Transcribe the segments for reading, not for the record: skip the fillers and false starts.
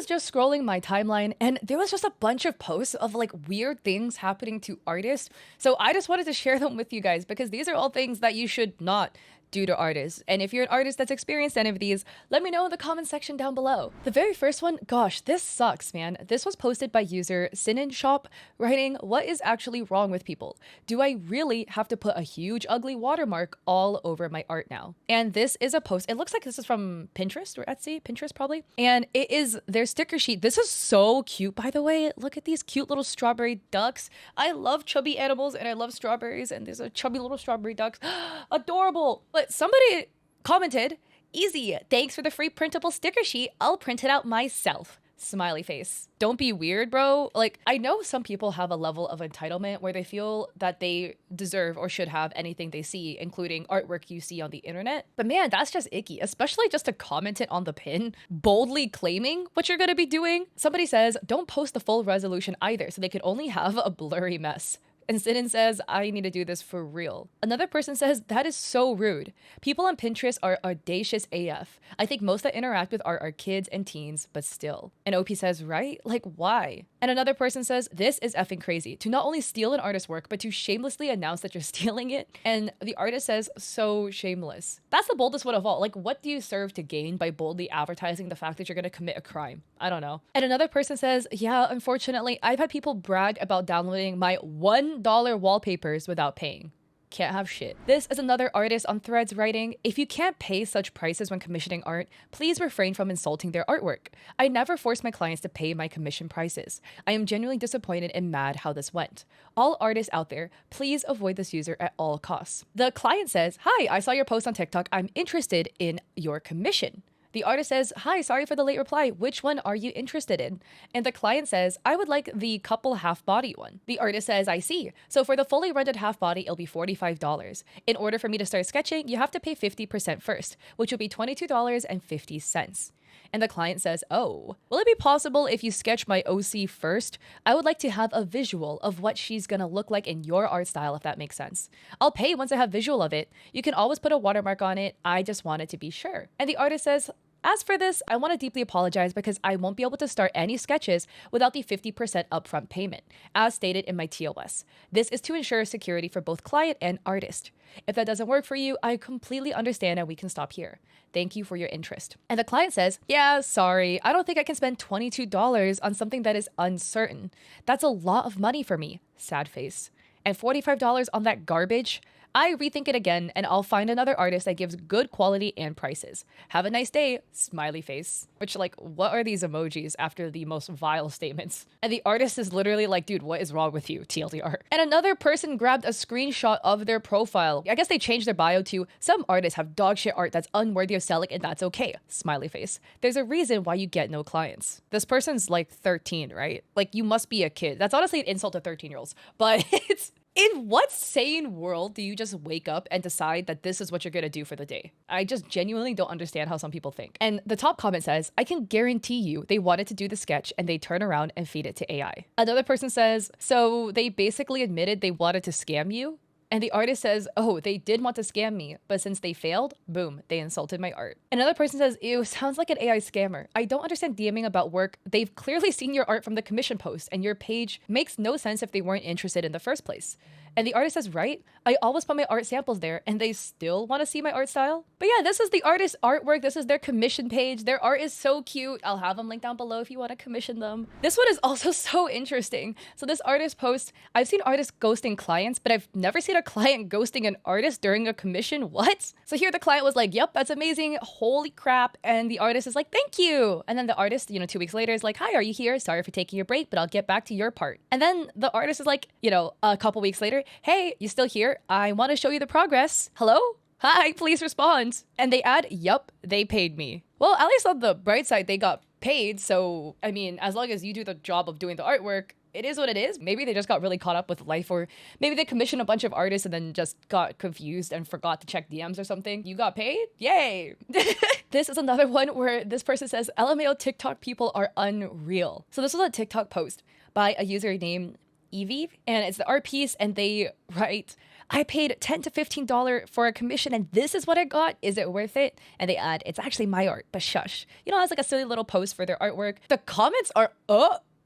was just scrolling my timeline and there was just a bunch of posts of like weird things happening to artists. So I just wanted to share them with you guys because these are all things that you should not do to artists. And if you're an artist that's experienced any of these, let me know in the comment section down below. The very first one, gosh, this sucks, man. This was posted by user Shop writing, "What is actually wrong with people? Do I really have to put a huge ugly watermark all over my art now?" And this is a post. It looks like this is from Pinterest or Etsy, Pinterest probably. And it is their sticker sheet. This is so cute, by the way. Look at these cute little strawberry ducks. I love chubby animals and I love strawberries, and there's a chubby little strawberry ducks. Adorable. But somebody commented, "Easy, thanks for the free printable sticker sheet. I'll print it out myself." Smiley face. Don't be weird, bro. Like, I know some people have a level of entitlement where they feel that they deserve or should have anything they see, including artwork you see on the internet. But man, that's just icky, especially just to comment it on the pin, boldly claiming what you're gonna be doing. Somebody says, "Don't post the full resolution either, so they could only have a blurry mess." And Sinan says, "I need to do this for real." Another person says, "That is so rude. People on Pinterest are audacious AF. I think most that interact with art are kids and teens, but still." And OP says, "Right? Like, why?" And another person says, "This is effing crazy. To not only steal an artist's work, but to shamelessly announce that you're stealing it." And the artist says, "So shameless." That's the boldest one of all. Like, what do you serve to gain by boldly advertising the fact that you're gonna commit a crime? I don't know. And another person says, "Yeah, unfortunately, I've had people brag about downloading my $1 wallpapers without paying. Can't have shit." This is another artist on Threads writing, "If you can't pay such prices when commissioning art, please refrain from insulting their artwork. I never force my clients to pay my commission prices. I am genuinely disappointed and mad how this went. All artists out there, please avoid this user at all costs." The client says, "Hi, I saw your post on TikTok. I'm interested in your commission." The artist says, "Hi, sorry for the late reply. Which one are you interested in?" And the client says, "I would like the couple half body one." The artist says, "I see. So for the fully rendered half body, it'll be $45. In order for me to start sketching, you have to pay 50% first, which will be $22.50. And the client says, "Oh, will it be possible if you sketch my OC first? I would like to have a visual of what she's gonna look like in your art style, if that makes sense. I'll pay once I have visual of it. You can always put a watermark on it. I just wanted to be sure." And the artist says, "As for this, I want to deeply apologize because I won't be able to start any sketches without the 50% upfront payment, as stated in my TOS. This is to ensure security for both client and artist. If that doesn't work for you, I completely understand and we can stop here. Thank you for your interest." And the client says, "Yeah, sorry, I don't think I can spend $22 on something that is uncertain. That's a lot of money for me." Sad face. "And $45 on that garbage? I rethink it again and I'll find another artist that gives good quality and prices. Have a nice day." Smiley face. Which, like, what are these emojis after the most vile statements? And the artist is literally like, "Dude, what is wrong with you? TLDR." And another person grabbed a screenshot of their profile. I guess they changed their bio to, "Some artists have dog shit art that's unworthy of selling and that's okay." Smiley face. "There's a reason why you get no clients." This person's like 13, right? Like, you must be a kid. That's honestly an insult to 13-year-olds. But it's... In what sane world do you just wake up and decide that this is what you're gonna do for the day? I just genuinely don't understand how some people think. And the top comment says, "I can guarantee you they wanted to do the sketch and they turn around and feed it to AI." Another person says, "So they basically admitted they wanted to scam you?" And the artist says, "Oh, they did want to scam me, but since they failed, boom, they insulted my art." Another person says, "Ew, sounds like an AI scammer. I don't understand DMing about work. They've clearly seen your art from the commission post, and your page makes no sense if they weren't interested in the first place." And the artist says, "Right? I always put my art samples there, and they still want to see my art style?" But yeah, this is the artist's artwork. This is their commission page. Their art is so cute. I'll have them linked down below if you want to commission them. This one is also so interesting. So this artist posts, "I've seen artists ghosting clients, but I've never seen a client ghosting an artist during a commission. What?" So here the client was like, "Yep, that's amazing. Holy crap." And the artist is like, "Thank you." And then the artist, 2 weeks later is like, "Hi, are you here? Sorry for taking a break, but I'll get back to your part." And then the artist is like, a couple weeks later, "Hey, you still here? I want to show you the progress. Hello? Hi, please respond." And they add, "Yup, they paid me." Well, at least on the bright side, they got paid. So, I mean, as long as you do the job of doing the artwork, it is what it is. Maybe they just got really caught up with life, or maybe they commissioned a bunch of artists and then just got confused and forgot to check DMs or something. You got paid? Yay. This is another one where this person says, "LMAO TikTok people are unreal." So this was a TikTok post by a user named Evie, and it's the art piece, and they write, I paid $10 to $15 for a commission and this is what I got. Is it worth it? And they add, it's actually my art, but shush. You know, it's like a silly little post for their artwork. The comments are,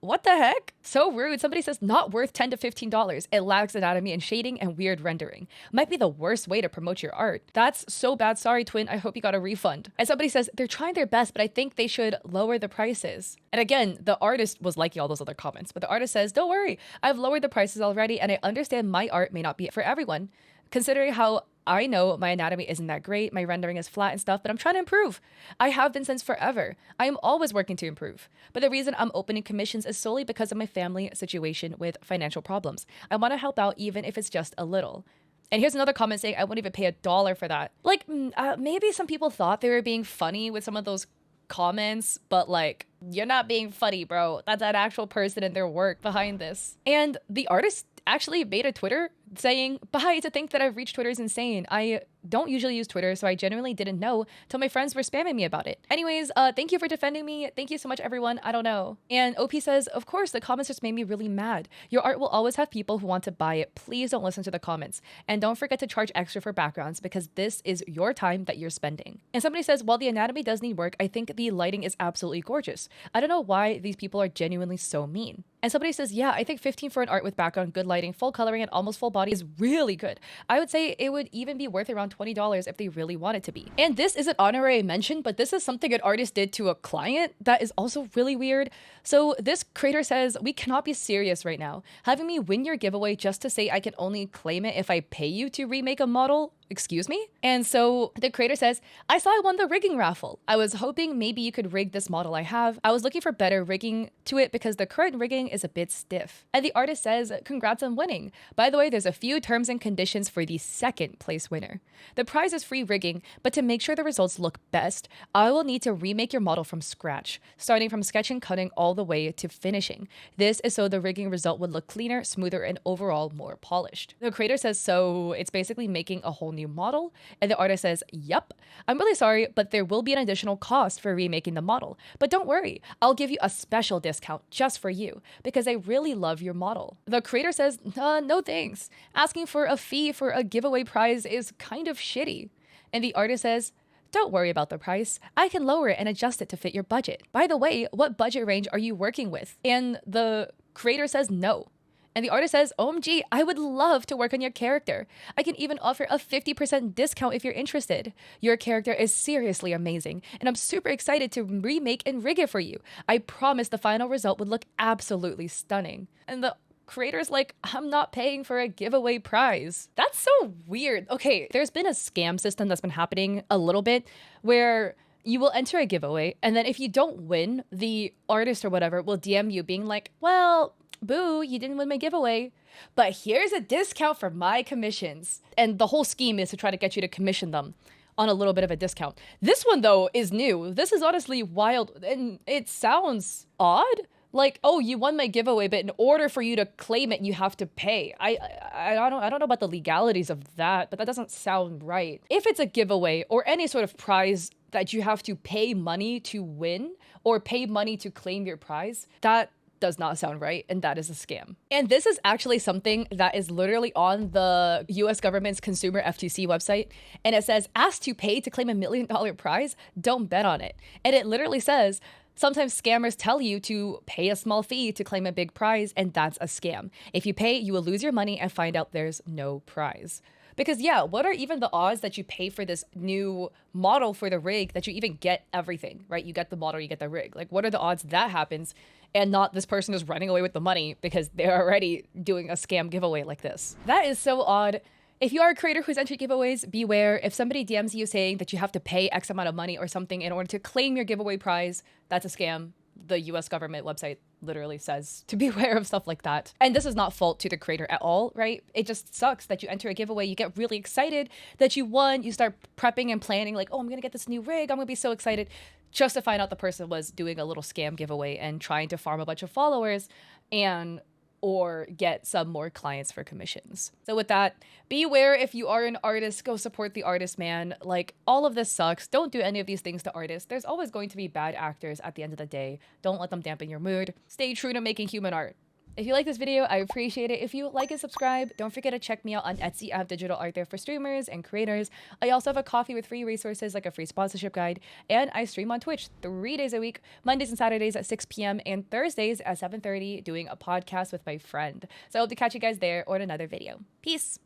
what the heck? So rude. Somebody says not worth $10 to $15. It lacks anatomy and shading and weird rendering. Might be the worst way to promote your art. That's so bad. Sorry, twin. I hope you got a refund. And somebody says they're trying their best, but I think they should lower the prices. And again, the artist was liking all those other comments, but the artist says, don't worry. I've lowered the prices already and I understand my art may not be for everyone. Considering how I know my anatomy isn't that great, my rendering is flat and stuff, but I'm trying to improve. I have been since forever. I am always working to improve. But the reason I'm opening commissions is solely because of my family situation with financial problems. I want to help out even if it's just a little. And here's another comment saying, I wouldn't even pay $1 for that. Like, maybe some people thought they were being funny with some of those comments, but like, you're not being funny, bro. That's an actual person and their work behind this. And the artist actually made a Twitter saying, bye, to think that I've reached Twitter is insane. I don't usually use Twitter, so I genuinely didn't know till my friends were spamming me about it. Anyways, thank you for defending me. Thank you so much, everyone. I don't know. And OP says, of course, the comments just made me really mad. Your art will always have people who want to buy it. Please don't listen to the comments. And don't forget to charge extra for backgrounds because this is your time that you're spending. And somebody says, while the anatomy does need work, I think the lighting is absolutely gorgeous. I don't know why these people are genuinely so mean. And somebody says, yeah, I think 15 for an art with background, good lighting, full coloring, and almost full body is really good. I would say it would even be worth around $20 if they really want it to be. And this is an honorary mention, but this is something an artist did to a client that is also really weird. So this creator says, we cannot be serious right now. Having me win your giveaway just to say I can only claim it if I pay you to remake a model? Excuse me? And so the creator says, I saw I won the rigging raffle. I was hoping maybe you could rig this model I have. I was looking for better rigging to it because the current rigging is a bit stiff. And the artist says, congrats on winning. By the way, there's a few terms and conditions for the second place winner. The prize is free rigging, but to make sure the results look best, I will need to remake your model from scratch, starting from sketch and cutting all the way to finishing. This is so the rigging result would look cleaner, smoother, and overall more polished. The creator says, so it's basically making a whole new model? And the artist says, yep. I'm really sorry, but there will be an additional cost for remaking the model. But don't worry, I'll give you a special discount just for you because I really love your model. The creator says, no thanks. Asking for a fee for a giveaway prize is kind of shitty. And the artist says, don't worry about the price. I can lower it and adjust it to fit your budget. By the way, what budget range are you working with? And the creator says no. And the artist says, OMG, I would love to work on your character. I can even offer a 50% discount if you're interested. Your character is seriously amazing, and I'm super excited to remake and rig it for you. I promise the final result would look absolutely stunning. And the creator's like, I'm not paying for a giveaway prize. That's so weird. Okay, there's been a scam system that's been happening a little bit where you will enter a giveaway, and then if you don't win, the artist or whatever will DM you being like, well, boo, you didn't win my giveaway, but here's a discount for my commissions. And the whole scheme is to try to get you to commission them on a little bit of a discount. This one, though, is new. This is honestly wild, and it sounds odd. Like, oh, you won my giveaway, but in order for you to claim it, you have to pay. I don't know about the legalities of that, but that doesn't sound right. If it's a giveaway or any sort of prize that you have to pay money to win or pay money to claim your prize, that does not sound right, and that is a scam. And this is actually something that is literally on the US government's consumer FTC website, and it says, ask to pay to claim $1 million prize, don't bet on it. And it literally says, sometimes scammers tell you to pay a small fee to claim a big prize, and that's a scam. If you pay, you will lose your money and find out there's no prize. Because yeah, what are even the odds that you pay for this new model for the rig that you even get everything, right? You get the model, you get the rig. Like, what are the odds that happens and not this person is running away with the money because they're already doing a scam giveaway like this? That is so odd. If you are a creator who's entered giveaways, beware. If somebody DMs you saying that you have to pay X amount of money or something in order to claim your giveaway prize, that's a scam. The US government website literally says to beware of stuff like that. And this is not fault to the creator at all, right? It just sucks that you enter a giveaway, you get really excited that you won, you start prepping and planning like, oh, I'm gonna get this new rig, I'm gonna be so excited, just to find out the person was doing a little scam giveaway and trying to farm a bunch of followers and or get some more clients for commissions. So with that, beware. If you are an artist, go support the artist, man. Like, all of this sucks. Don't do any of these things to artists. There's always going to be bad actors at the end of the day. Don't let them dampen your mood. Stay true to making human art. If you like this video, I appreciate it. If you like and subscribe, don't forget to check me out on Etsy. I have digital art there for streamers and creators. I also have a coffee with free resources like a free sponsorship guide, and I stream on Twitch 3 days a week, Mondays and Saturdays at 6 p.m. and Thursdays at 7:30, doing a podcast with my friend. So I hope to catch you guys there or in another video. Peace.